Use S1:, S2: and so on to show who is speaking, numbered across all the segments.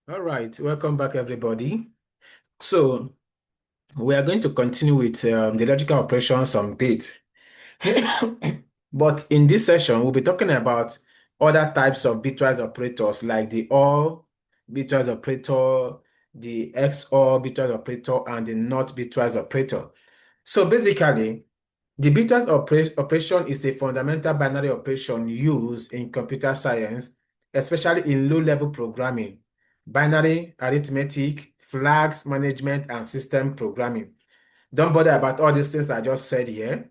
S1: All right, welcome back, everybody. So we are going to continue with the logical operations on bit. But in this session, we'll be talking about other types of bitwise operators like the OR bitwise operator, the XOR bitwise operator, and the NOT bitwise operator. So basically, the bitwise operation is a fundamental binary operation used in computer science, especially in low-level programming, binary arithmetic, flags management, and system programming. Don't bother about all these things I just said here.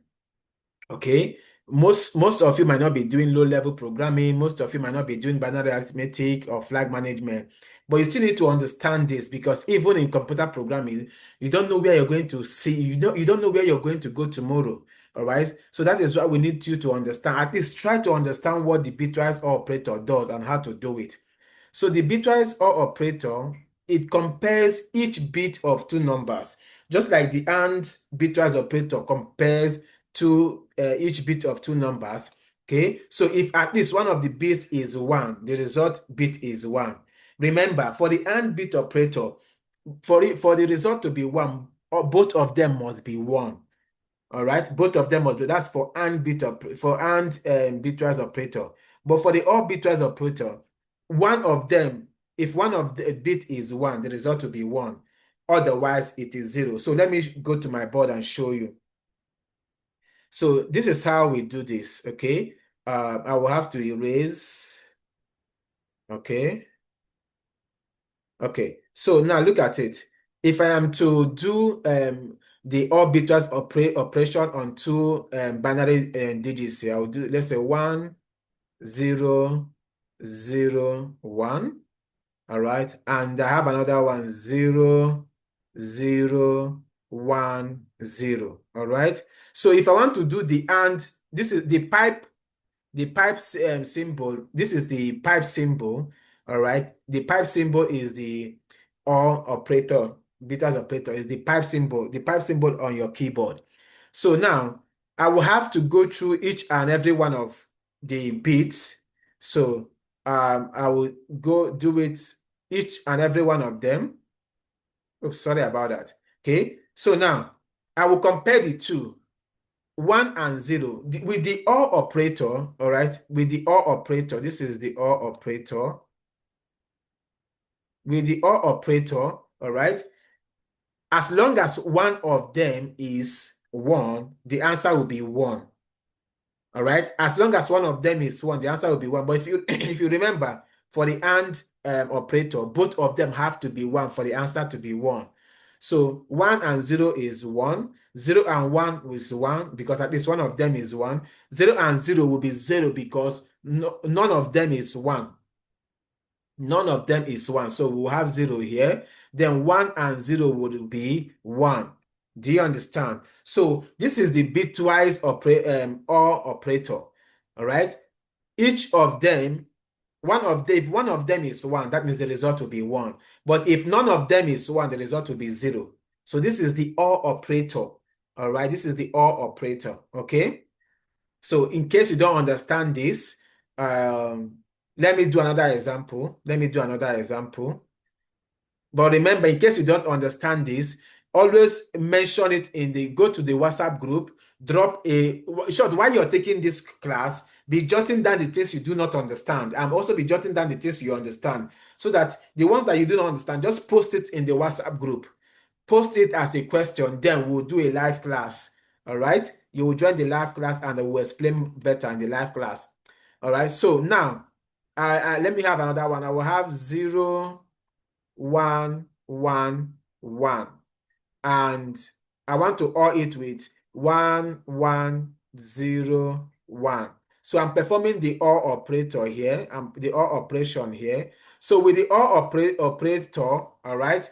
S1: Okay, most of you might not be doing low-level programming. Most of you might not be doing binary arithmetic or flag management, but you still need to understand this because even in computer programming, you don't know where you're going to see. You don't know where you're going to go tomorrow. All right, so that is why we need you to understand. At least try to understand what the bitwise operator does and how to do it. So the bitwise OR operator, it compares each bit of two numbers, just like the AND bitwise operator compares each bit of two numbers. Okay, so if at least one of the bits is 1, the result bit is 1. Remember, for the AND bit operator, for the result to be 1, both of them must be 1. All right, both of them must be. That's for AND bitwise operator. But for the OR bitwise operator, one of them, if one of the bit is 1, the result will be 1. Otherwise, it is 0. So let me go to my board and show you. So this is how we do this. Okay, I will have to erase. Okay. Okay, so now look at it. If I am to do the OR bitwise operation on two binary digits here, I'll do, let's say 1, 0, 0, 1. All right, and I have another one, 0, 0, 1, 0. All right, so if I want to do the AND, this is the pipe symbol. This is the pipe symbol. All right. The pipe symbol is the OR operator, bitwise operator is the pipe symbol on your keyboard. So now I will have to go through each and every one of the bits. So I will go do it each and every one of them. Oops, sorry about that. Okay. So now I will compare the two. 1 and 0 with the OR operator. All right, with the OR operator, this is the OR operator. With the OR operator, all right, as long as one of them is 1, the answer will be 1. All right, as long as one of them is 1, the answer will be 1. But if you if you remember, for the AND operator, both of them have to be 1 for the answer to be 1. So 1 and 0 is 1. 0 and 1 is 1 because at least one of them is 1. 0 and 0 will be 0 because none of them is 1. None of them is 1. So we'll have 0 here. Then 1 and 0 would be 1. Do you understand? So this is the bitwise OR operator. All right. Each of them, if one of them is 1, that means the result will be 1. But if none of them is 1, the result will be 0. So this is the OR operator. All right. This is the OR operator. Okay. So in case you don't understand this, let me do another example. But remember, in case you don't understand this, always mention it go to the WhatsApp group, drop a short while you're taking this class, be jotting down the things you do not understand, and also be jotting down the things you understand, so that the ones that you do not understand, just post it in the WhatsApp group. Post it as a question, then we'll do a live class. All right, you will join the live class and we'll explain better in the live class. All right, so now let me have another one. I will have 0, 1, 1, 1, and I want to OR it with 1, 1, 0, 1. So I'm performing the OR operator here, the OR operation here. So with the OR operator, all right,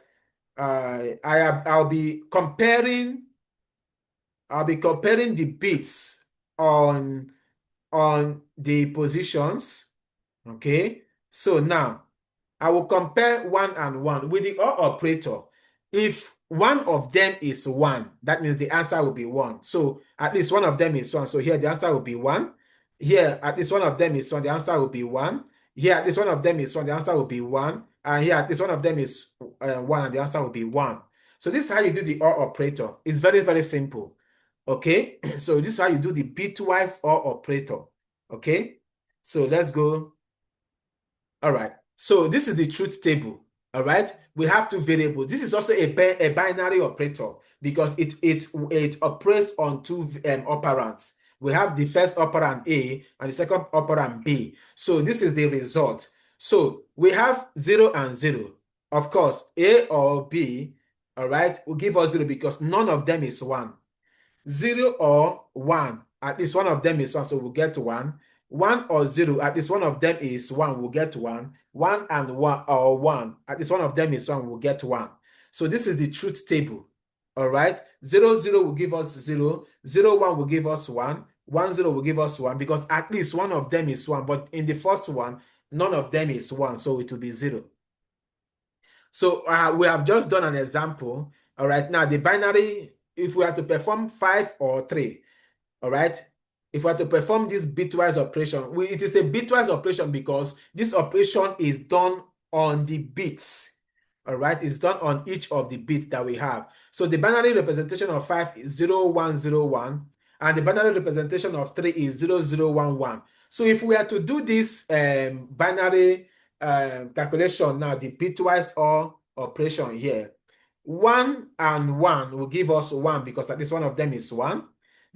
S1: I'll be comparing the bits on the positions. Okay, so now I will compare 1 and 1 with the OR operator. If one of them is 1, that means the answer will be 1. So at least one of them is 1. So here the answer will be 1. Here at least one of them is 1. The answer will be 1. Here, at least one of them is 1, the answer will be 1. And here, at least one of them is 1, and the answer will be 1. So this is how you do the OR operator. It's very, very simple. Okay, so this is how you do the bitwise OR operator. Okay, so let's go. All right, so this is the truth table. All right, we have two variables. This is also a binary operator because it operates on two operands. We have the first operand A and the second operand B. So this is the result. So we have 0 and 0. Of course, A or B, all right, will give us 0 because none of them is 1. 0 or 1, at least one of them is 1, so we'll get 1. 1 or 0, at least one of them is 1, we'll get 1. 1 and 1 or 1, at least one of them is 1, we'll get 1. So this is the truth table. All right, 0, 0 will give us 0, 0, 1 will give us 1, 1, 0 will give us 1, because at least one of them is 1, but in the first one, none of them is 1, so it will be 0. So we have just done an example. All right, now the binary, if we have to perform 5 or 3, all right, if we are to perform this bitwise operation, it is a bitwise operation because this operation is done on the bits. All right, it's done on each of the bits that we have. So the binary representation of 5 is 0, 1, 0, 1, and the binary representation of 3 is 0, 0, 1, 1. So if we are to do this binary calculation now, the bitwise OR operation here, 1 and 1 will give us 1 because at least one of them is 1.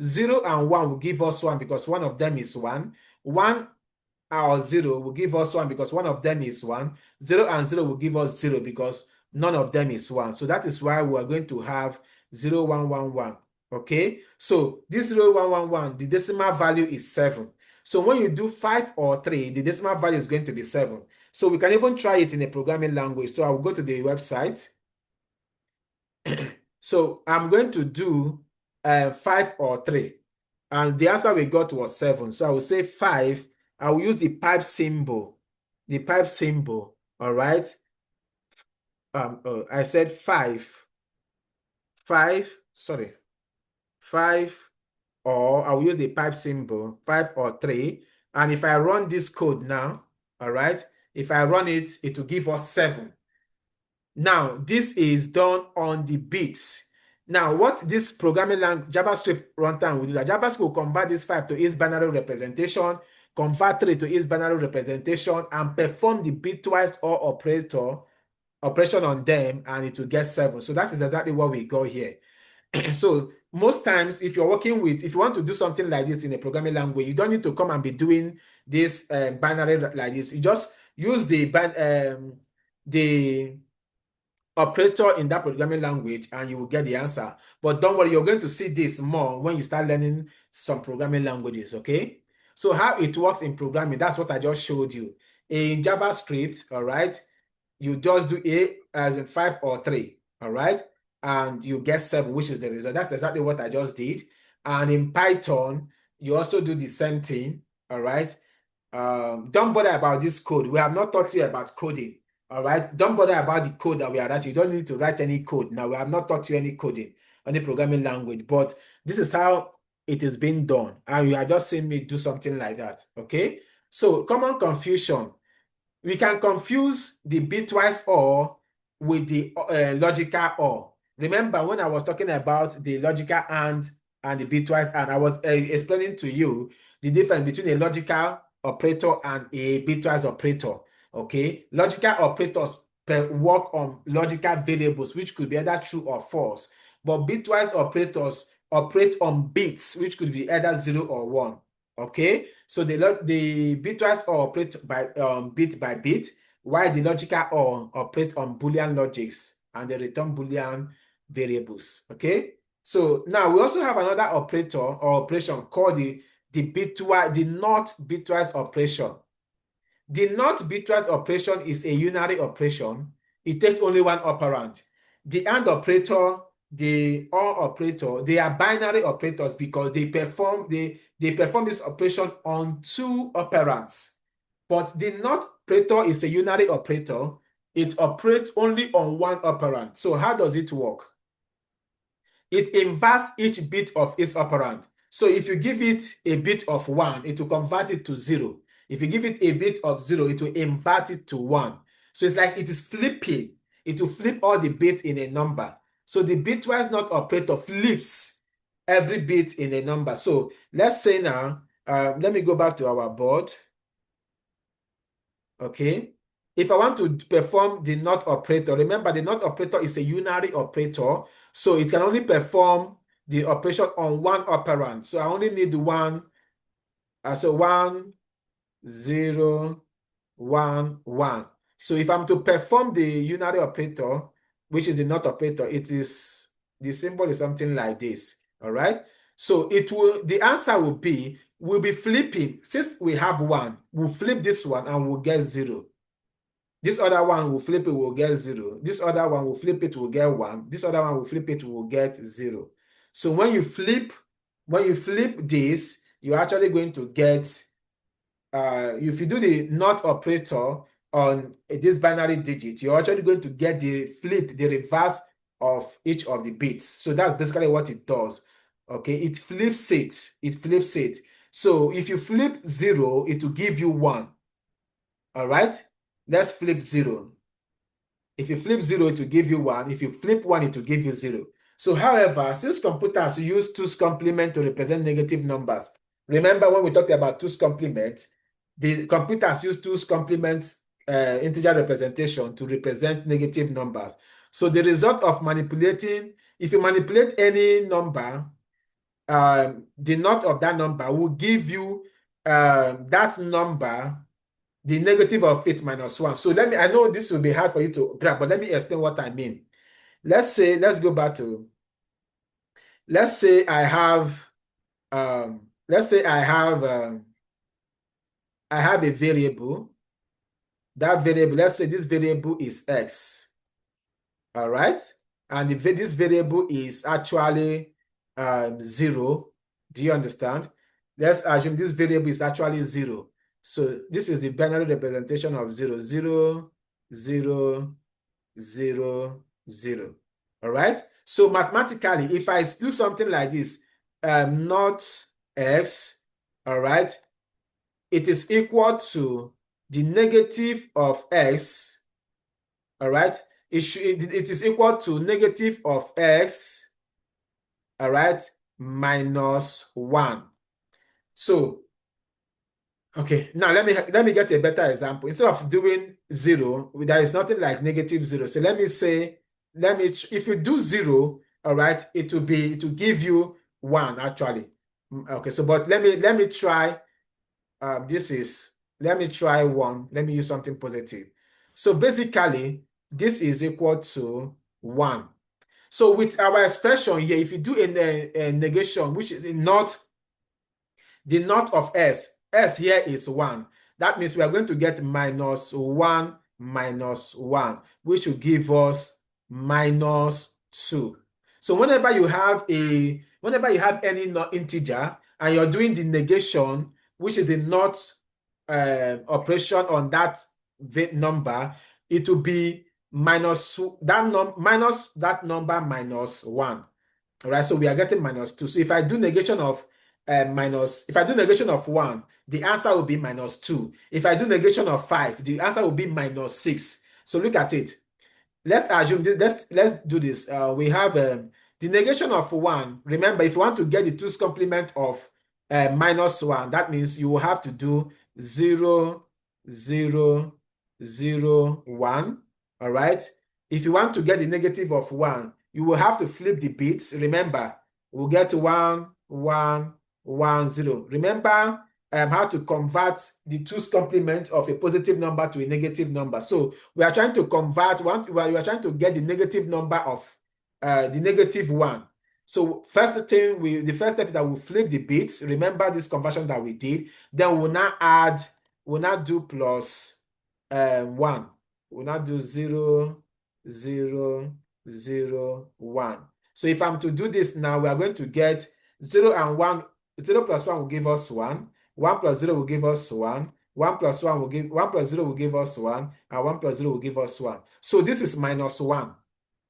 S1: 0 and 1 will give us 1 because one of them is 1. 1 or 0 will give us 1 because one of them is 1. 0 and 0 will give us 0 because none of them is 1. So that is why we are going to have 0, 1, 1, 1. Okay, so this 0, 1, 1, 1, the decimal value is 7. So when you do 5 or 3, the decimal value is going to be 7. So we can even try it in a programming language. So I will go to the website. So I'm going to do 5 or 3. And the answer we got was 7. So I will say 5. I will use the pipe symbol. The pipe symbol. All right. I said 5. 5. Sorry. 5, or I will use the pipe symbol. 5 or 3. And if I run this code now, all right, if I run it, it will give us 7. Now, this is done on the bits. Now, what this programming language, JavaScript runtime will do, that JavaScript will convert this 5 to its binary representation, convert 3 to its binary representation, and perform the bitwise OR operation on them, and it will get 7. So that is exactly what we got here. So most times, if you're working with, if you want to do something like this in a programming language, you don't need to come and be doing this binary like this. You just use the operator in that programming language and you will get the answer. But don't worry, you're going to see this more when you start learning some programming languages, okay? So how it works in programming, that's what I just showed you. In JavaScript, all right, you just do A as in 5 or 3, all right? And you get 7, which is the result. That's exactly what I just did. And in Python, you also do the same thing, all right? Don't bother about this code. We have not taught you about coding. All right. Don't bother about the code that we are writing. You don't need to write any code. Now, we have not taught you any coding, any programming language, but this is how it is being done. And you are just seeing me do something like that. Okay. So common confusion. We can confuse the bitwise OR with the logical OR. Remember when I was talking about the logical and the bitwise and, I was explaining to you the difference between a logical operator and a bitwise operator. Okay, logical operators work on logical variables, which could be either true or false, but bitwise operators operate on bits, which could be either 0 or 1. Okay, so the bitwise OR operate by bit by bit, while the logical OR operate on Boolean logics and they return Boolean variables. Okay, so now we also have another operator or operation called the not bitwise operation. The not bitwise operation is a unary operation. It takes only one operand. The AND operator, the OR operator, they are binary operators because they perform this operation on 2 operands. But the NOT operator is a unary operator. It operates only on 1 operand. So how does it work? It inverts each bit of its operand. So if you give it a bit of 1, it will convert it to 0. If you give it a bit of 0, it will invert it to 1. So it's like it is flipping. It will flip all the bits in a number. So the bitwise NOT operator flips every bit in a number. So let's say now, let me go back to our board. Okay. If I want to perform the NOT operator, remember the NOT operator is a unary operator, so it can only perform the operation on one operand. So I only need one, so 1, 0, 1, 1. So if I'm to perform the unary operator, which is the NOT operator, the symbol is something like this. All right. So the answer we'll be flipping. Since we have 1, we'll flip this one and we'll get 0. This other one will flip it, will get 0. This other one will flip it, will get 1. This other one will flip it, will get 0. So when you flip this, you're actually going to get, if you do the NOT operator on this binary digit, you're actually going to get the reverse of each of the bits. So that's basically what it does. Okay, it flips it. It flips it. So if you flip 0, it will give you 1. All right, let's flip 0. If you flip 0, it will give you 1. If you flip 1, it will give you 0. So, however, since computers use 2's complement to represent negative numbers, remember when we talked about 2's complement, the computers use 2's complement integer representation to represent negative numbers. So the result of manipulating, if you manipulate any number, the NOT of that number will give you that number, the negative of it minus 1. So I know this will be hard for you to grab, but let me explain what I mean. Let's go back to, let's say I have, I have a variable. That variable, let's say this variable is x. All right. And this variable is actually 0. Do you understand? Let's assume this variable is actually 0. So this is the binary representation of 0, 0, 0, 0, 0. All right. So mathematically, if I do something like this, not x, all right, it is equal to the negative of x, all right. It is equal to negative of x, all right, minus 1. So, okay, now let me get a better example. Instead of doing 0, there is nothing like negative 0. So let me say, if you do 0, all right, it will give you 1 actually. Okay, so but let me try, let me try 1. Let me use something positive. So basically, this is equal to 1. So with our expression here, if you do a negation, which is not the NOT of s here is 1. That means we are going to get minus 1 minus 1, which will give us minus 2. So whenever you have any integer and you're doing the negation, which is the NOT operation on that number, it will be minus that number minus 1. All right, so we are getting minus 2. So if I do negation of 1, the answer will be minus 2. If I do negation of 5, the answer will be minus 6. So look at it. Let's assume let's do this. We have the negation of 1. Remember, if you want to get the 2's complement of minus 1, that means you will have to do 0, 0, 0, 1. All right. If you want to get the negative of 1, you will have to flip the bits. Remember, we'll get to 1, 1, 1, 0. Remember how to convert the 2's complement of a positive number to a negative number. So we are trying to convert we are trying to get the negative number of the negative 1. So the first step is that we'll flip the bits. Remember this conversion that we did. Then we'll now do plus 1. We'll now do 0, 0, 0, 1. So if I'm to do this now, we are going to get 0 and 1. 0 plus 1 will give us 1. 1 plus 0 will give us 1. 1 plus 0 will give us 1. And 1 plus 0 will give us 1. So this is minus 1.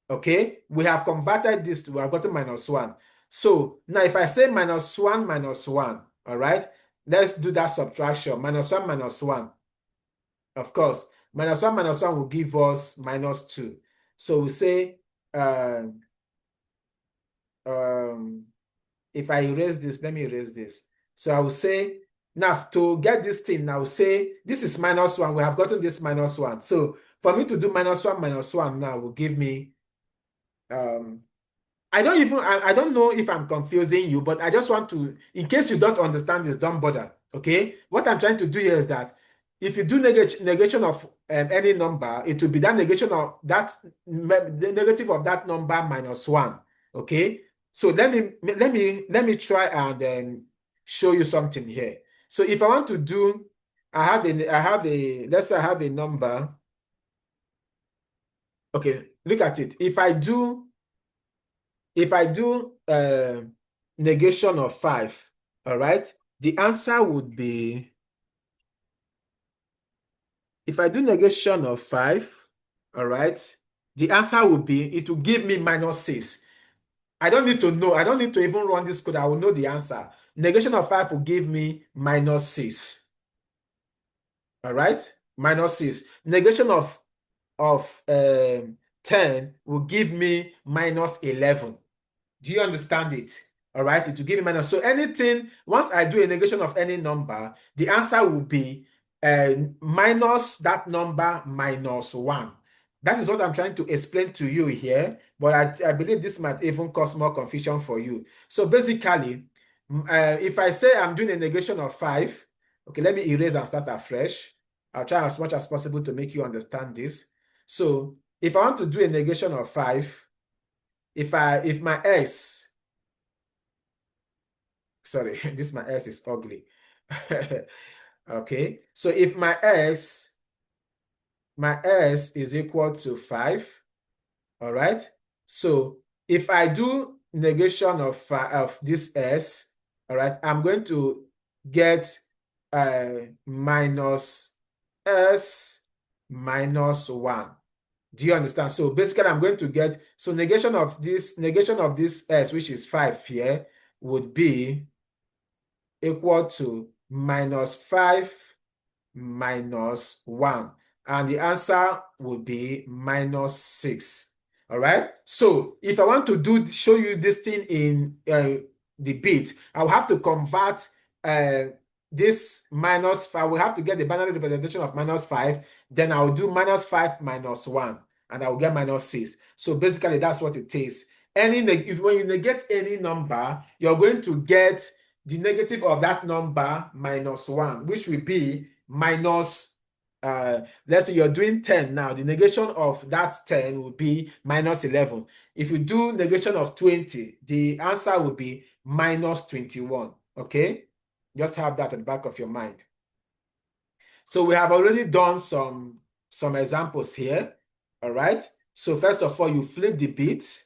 S1: Okay, we have converted this we have gotten minus 1. So now if I say minus 1 minus 1, all right, let's do that subtraction. -1 minus 1. Of course, -1 minus 1 will give us -2. So we say, if I erase this, let me erase this. So I will say, now to get this thing, I will say, this is -1. We have gotten this -1. So for me to do -1 minus 1 now will give me, I don't know if I'm confusing you, but I just want to, in case you don't understand this, don't bother. Okay? What I'm trying to do here is that if you do negation of any number, it will be that negation of that, the negative of that number -1. Okay? So let me try and show you something here. So if I want to do, let's say I have a number. Okay, look at it. If I do negation of 5, all right, the answer would be, if I do negation of 5, all right, the answer would be, it will give me -6. I don't need to know. I don't need to even run this code. I will know the answer. Negation of 5 will give me -6. All right, -6. Negation of 10 will give me -11. Do you understand it? All right, it will give me minus. So anything, once I do a negation of any number, the answer will be minus that number -1. That is what I'm trying to explain to you here, but I believe this might even cause more confusion for you. So basically, if I say I'm doing a negation of 5, okay, let me erase and start afresh. I'll try as much as possible to make you understand this. So if I want to do a negation of 5, if my s, sorry, this my s is ugly. Okay, so if my s is equal to 5, all right, so if I do negation of this s, all right, I'm going to get minus s minus 1. Do you understand? So basically, I'm going to get, so negation of this s, which is 5 here, would be equal to -5 minus 1. And the answer would be -6. All right. So if I want to show you this thing in the bits, I'll have to convert this -5. We have to get the binary representation of -5. Then I'll do -5 minus 1, and I'll get -6. So basically, that's what it is. When you negate any number, you're going to get the negative of that number -1, which will be minus, let's say you're doing 10 now. The negation of that 10 will be -11. If you do negation of 20, the answer will be -21. Okay? Just have that at the back of your mind. So we have already done some examples here. All right? So first of all, you flip the bit.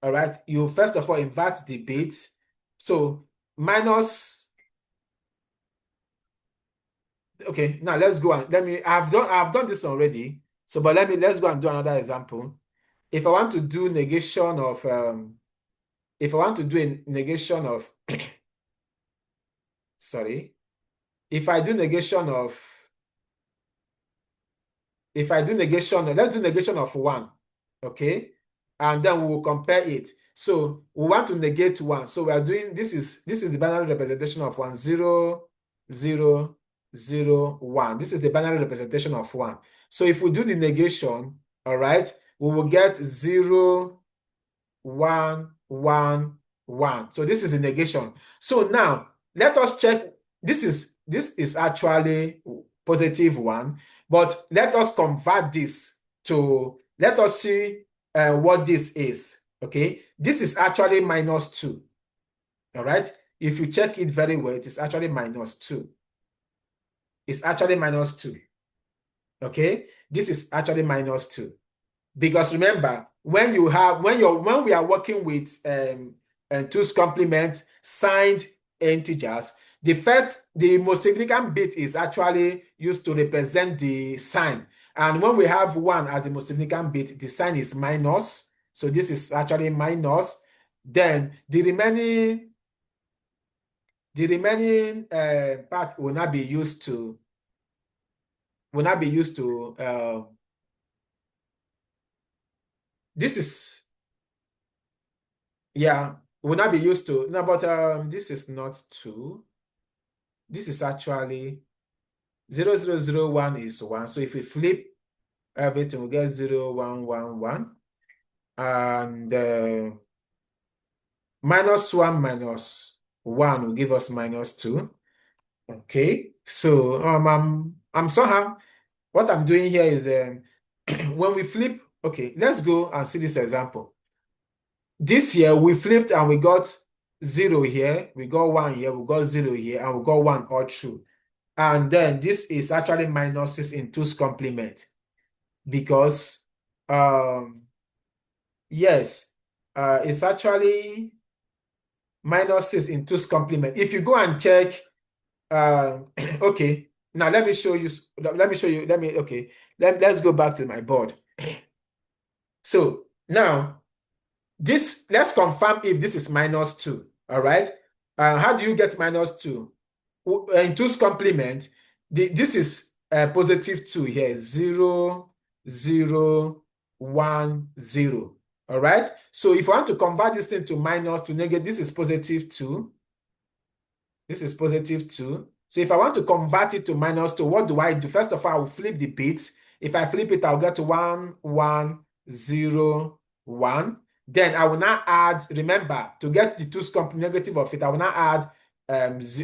S1: All right? You first of all invert the bit. So minus, okay, now let's go and I've done this already. So but let's go and do another example. If I want to do negation of if I want to do a negation of sorry, if I do negation of let's do negation of 1, okay, and then we will compare it. So we want to negate 1. So we are doing, this is the binary representation of 1, 0, 0, 0, 1. This is the binary representation of 1. So if we do the negation, all right, we will get 0, 1, 1, 1. So this is the negation. So now let us check. This is actually +1, but let us convert this to, let us see what this is. Okay, this is actually -2. All right, if you check it very well, it is actually -2. It's actually -2. Okay, this is actually -2. Because remember, when we are working with 2's complement signed integers, the most significant bit is actually used to represent the sign. And when we have 1 as the most significant bit, the sign is minus. So this is actually minus. Then the remaining The remaining part will not be used to this is, yeah, will not be used to no, but this is not 2. This is actually 0001 is 1. So if we flip everything, we get 0111, and -1 minus 1 will give us -2. Okay, so I'm somehow, what I'm doing here is when we flip, okay, let's go and see this example. This here we flipped and we got 0 here, we got 1 here, we got 0 here, and we got 1 all through. And then this is actually -6 in 2's complement, because yes, it's actually -6 in 2's complement. If you go and check, okay, now let me show you, okay, let's go back to my board. So now this, let's confirm if this is -2. All right, how do you get -2 in 2's complement? This is +2 here, 0 0 1 0. All right, so if you want to convert this thing to minus to negative, this is +2. This is +2. So if I want to convert it to -2, what do I do? First of all, I will flip the bits. If I flip it, I'll get to 1 1 0 1. Then I will now add, remember, to get the 2's negative of it, I will now add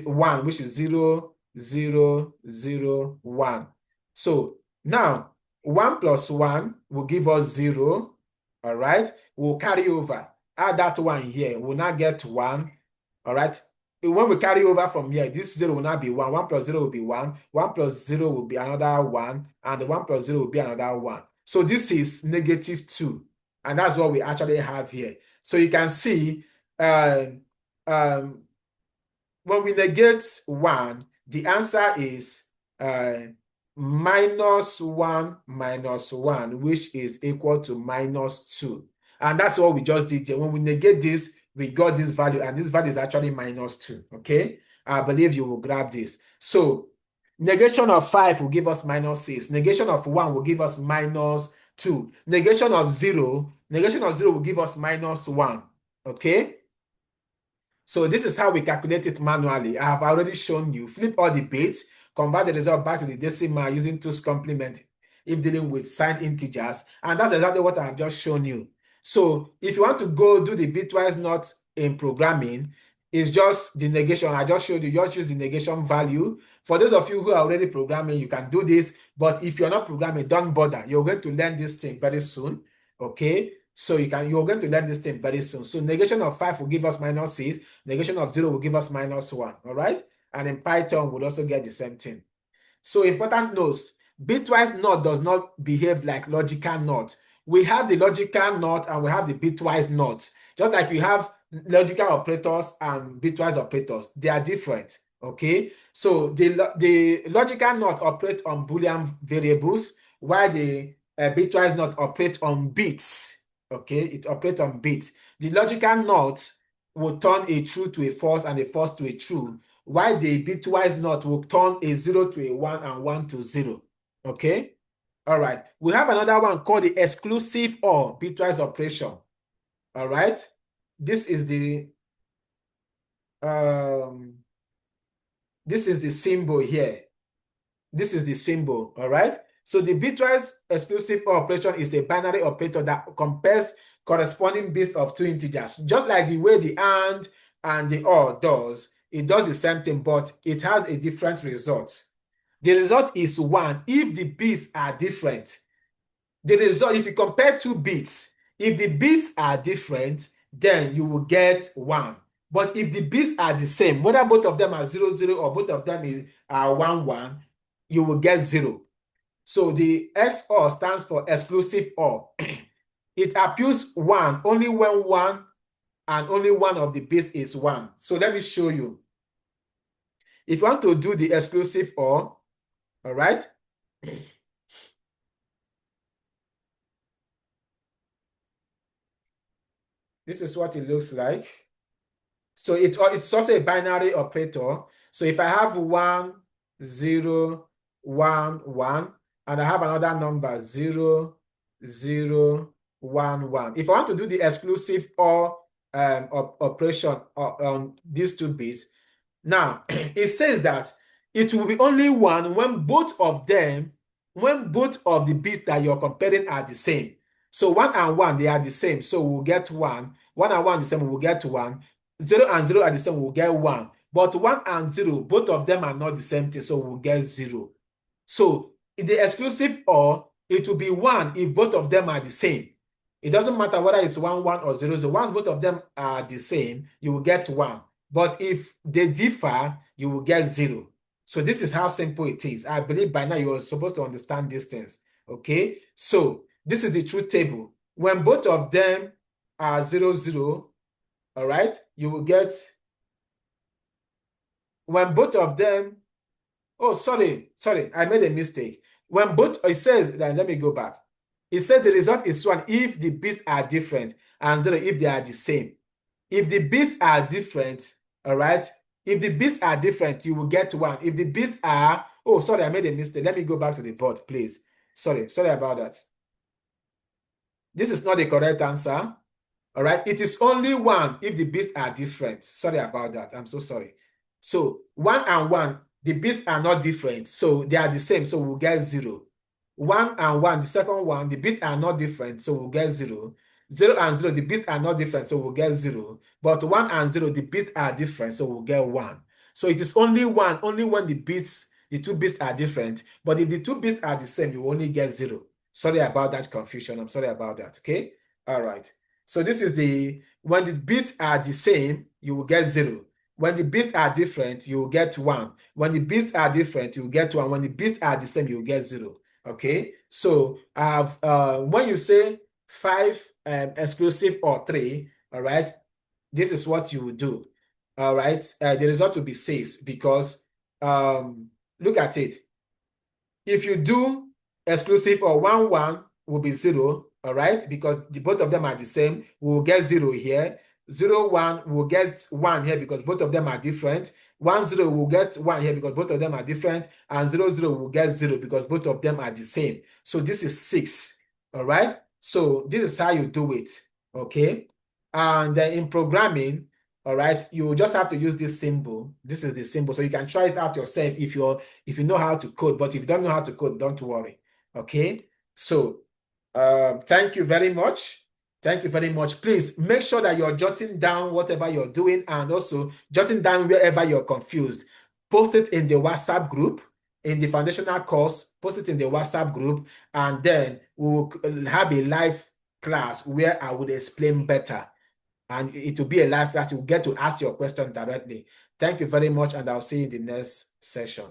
S1: 1, which is 0 0 0 1. So now 1 plus 1 will give us 0. All right, we'll carry over. Add that 1 here. We'll now get 1. All right. When we carry over from here, this 0 will not be 1. 1 plus 0 will be 1. 1 plus 0 will be another 1. And the 1 plus 0 will be another 1. So this is -2. And that's what we actually have here. So you can see um, um, when we negate 1, the answer is -1 minus 1, which is equal to -2. And that's what we just did here. When we negate this, we got this value, and this value is actually -2. Okay, I believe you will grab this. So negation of 5 will give us -6. Negation of 1 will give us -2. Negation of 0 will give us -1. Okay, so this is how we calculate it manually. I have already shown you. Flip all the bits, convert the result back to the decimal using 2's complement if dealing with signed integers. And that's exactly what I have just shown you. So if you want to go do the bitwise not in programming, it's just the negation. I just showed you, just use the negation value. For those of you who are already programming, you can do this. But if you're not programming, don't bother. You're going to learn this thing very soon. Okay? So you're going to learn this thing very soon. So negation of 5 will give us -6. Negation of 0 will give us -1. All right? And in Python, we'll also get the same thing. So important notes, bitwise NOT does not behave like logical NOT. We have the logical NOT and we have the bitwise NOT. Just like we have logical operators and bitwise operators, they are different. Okay, so the logical NOT operate on Boolean variables, while the bitwise NOT operate on bits. Okay, it operates on bits. The logical NOT will turn a true to a false and a false to a true, while the bitwise NOT will turn a 0 to a 1 and 1 to 0. Okay? All right. We have another one called the exclusive OR bitwise operation. All right? This is the symbol here. This is the symbol. All right? So the bitwise exclusive OR operation is a binary operator that compares corresponding bits of 2 integers, just like the way the and the OR does. It does the same thing, but it has a different result. The result is 1 if the bits are different. The result, if you compare 2 bits, if the bits are different, then you will get 1. But if the bits are the same, whether both of them are 0 0 or both of them are 1 1, you will get 0. So the XOR stands for exclusive OR. It appears 1 only when one and only one of the bits is 1. So let me show you. If you want to do the exclusive OR, all right? This is what it looks like. So it's also a binary operator. So if I have 1, 0, 1, 1, and I have another number 0, 0, 1, 1. If I want to do the exclusive OR operation on these two bits, now it says that it will be only one when both of the bits that you're comparing are the same. So 1 and 1, they are the same. So we'll get 1. 1 and 1 the same, we'll get 1. 0 and 0 are the same, we'll get 1. But 1 and 0, both of them are not the same thing, so we'll get 0. So in the exclusive OR, it will be 1 if both of them are the same. It doesn't matter whether it's 1, 1 or 0. So once both of them are the same, you will get 1. But if they differ, you will get 0. So this is how simple it is. I believe by now you are supposed to understand these things. Okay? So this is the truth table. When both of them are 0, 0, all right, you will get, when both of them, oh, sorry, I made a mistake. When both, it says, let me go back. It says the result is 1 if the bits are different and 0 if they are the same. If the bits are different, all right, if the bits are different, you will get 1. If the bits are, oh, sorry, I made a mistake. Let me go back to the board, please. Sorry about that. This is not the correct answer. All right, it is only 1 if the bits are different. Sorry about that. I'm so sorry. So 1 and 1, the bits are not different, so they are the same, so we'll get 0. 1 and 1, the second one, the bits are not different, so we'll get 0. 0 and 0, the bits are not different, so we'll get 0. But 1 and 0, the bits are different, so we'll get 1. So it is only 1, only when the two bits are different. But if the two bits are the same, you only get 0. Sorry about that confusion. I'm sorry about that. Okay. All right. So this is when the bits are the same, you will get 0. When the bits are different, you will get 1. When the bits are different, you will get 1. When the bits are the same, you will get 0. Okay. So when you say 5 exclusive or 3, all right, this is what you will do. All right. The result will be 6 because look at it. If you do exclusive or 1, 1 will be 0, all right, because both of them are the same. We'll get 0 here. 0, 1 will get 1 here because both of them are different. 1, 0 will get 1 here because both of them are different. And 0, 0 will get 0 because both of them are the same. So this is 6, all right? So this is how you do it, okay? And then in programming, all right, you just have to use this symbol. This is the symbol. So you can try it out yourself if you know how to code. But if you don't know how to code, don't worry. Okay. So thank you very much. Thank you very much. Please make sure that you're jotting down whatever you're doing and also jotting down wherever you're confused. Post it in the WhatsApp group, in the foundational course, post it in the WhatsApp group, and then we will have a live class where I would explain better. And it will be a live class. You'll get to ask your question directly. Thank you very much, and I'll see you in the next session.